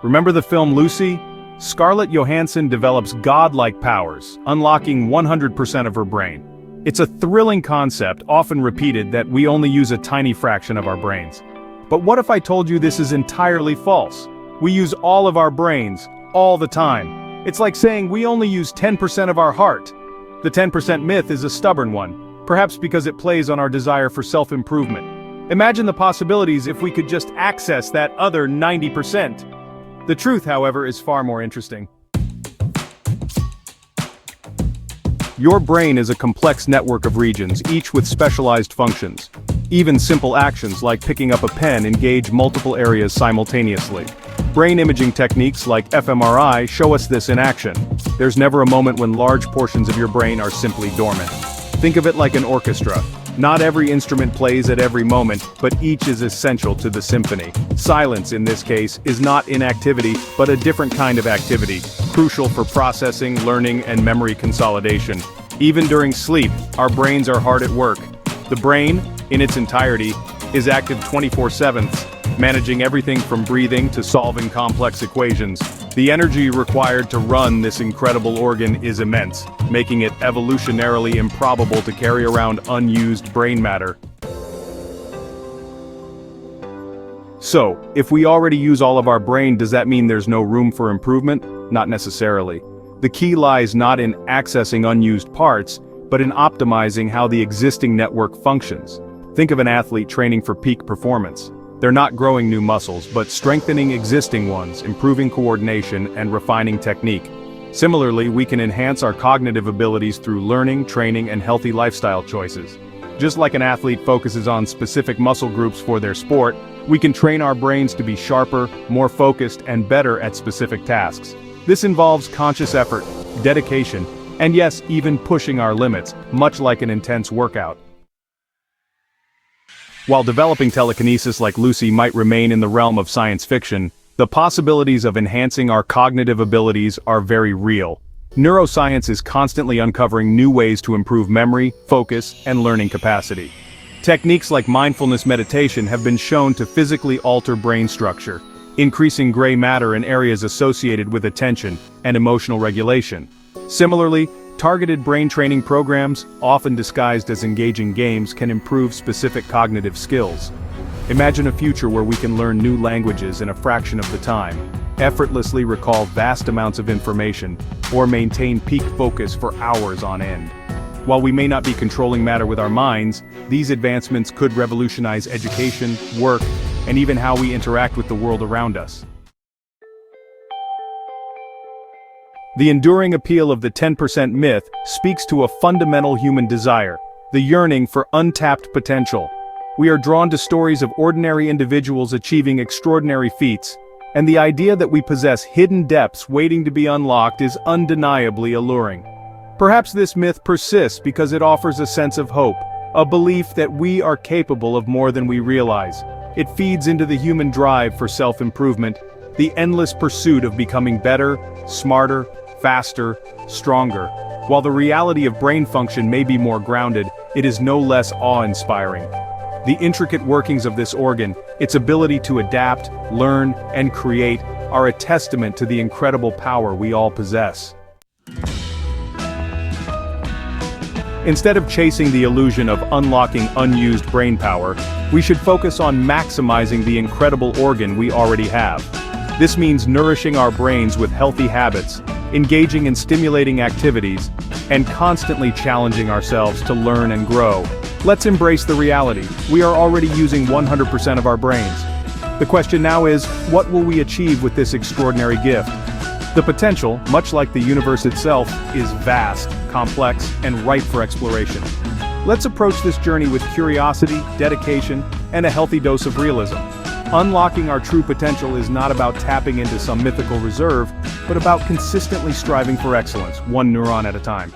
Remember the film Lucy? Scarlett Johansson develops godlike powers, unlocking 100% of her brain. It's a thrilling concept, often repeated, that we only use a tiny fraction of our brains. But what if I told you this is entirely false? We use all of our brains, all the time. It's like saying we only use 10% of our heart. The 10% myth is a stubborn one, perhaps because it plays on our desire for self-improvement. Imagine the possibilities if we could just access that other 90%. The truth, however, is far more interesting. Your brain is a complex network of regions, each with specialized functions. Even simple actions like picking up a pen engage multiple areas simultaneously. Brain imaging techniques like fMRI show us this in action. There's never a moment when large portions of your brain are simply dormant. Think of it like an orchestra. Not every instrument plays at every moment, but each is essential to the symphony. Silence, in this case, is not inactivity, but a different kind of activity, crucial for processing, learning, and memory consolidation. Even during sleep, our brains are hard at work. The brain, in its entirety, is active 24/7, managing everything from breathing to solving complex equations. The energy required to run this incredible organ is immense, making it evolutionarily improbable to carry around unused brain matter. So, if we already use all of our brain, does that mean there's no room for improvement? Not necessarily. The key lies not in accessing unused parts, but in optimizing how the existing network functions. Think of an athlete training for peak performance. They're not growing new muscles, but strengthening existing ones, improving coordination, and refining technique. Similarly, we can enhance our cognitive abilities through learning, training, and healthy lifestyle choices. Just like an athlete focuses on specific muscle groups for their sport, we can train our brains to be sharper, more focused, and better at specific tasks. This involves conscious effort, dedication, and yes, even pushing our limits, much like an intense workout. While developing telekinesis like Lucy might remain in the realm of science fiction, the possibilities of enhancing our cognitive abilities are very real. Neuroscience is constantly uncovering new ways to improve memory, focus, and learning capacity. Techniques like mindfulness meditation have been shown to physically alter brain structure, increasing gray matter in areas associated with attention and emotional regulation. Similarly, targeted brain training programs, often disguised as engaging games, can improve specific cognitive skills. Imagine a future where we can learn new languages in a fraction of the time, effortlessly recall vast amounts of information, or maintain peak focus for hours on end. While we may not be controlling matter with our minds, these advancements could revolutionize education, work, and even how we interact with the world around us. The enduring appeal of the 10% myth speaks to a fundamental human desire, the yearning for untapped potential. We are drawn to stories of ordinary individuals achieving extraordinary feats, and the idea that we possess hidden depths waiting to be unlocked is undeniably alluring. Perhaps this myth persists because it offers a sense of hope, a belief that we are capable of more than we realize. It feeds into the human drive for self-improvement, the endless pursuit of becoming better, smarter, faster, stronger. While the reality of brain function may be more grounded, it is no less awe-inspiring. The intricate workings of this organ, its ability to adapt, learn, and create, are a testament to the incredible power we all possess. Instead of chasing the illusion of unlocking unused brain power, we should focus on maximizing the incredible organ we already have. This means nourishing our brains with healthy habits, engaging in stimulating activities, and constantly challenging ourselves to learn and grow. Let's embrace the reality. We are already using 100% of our brains. The question now is, what will we achieve with this extraordinary gift? The potential, much like the universe itself, is vast, complex, and ripe for exploration. Let's approach this journey with curiosity, dedication, and a healthy dose of realism. Unlocking our true potential is not about tapping into some mythical reserve, but about consistently striving for excellence, one neuron at a time.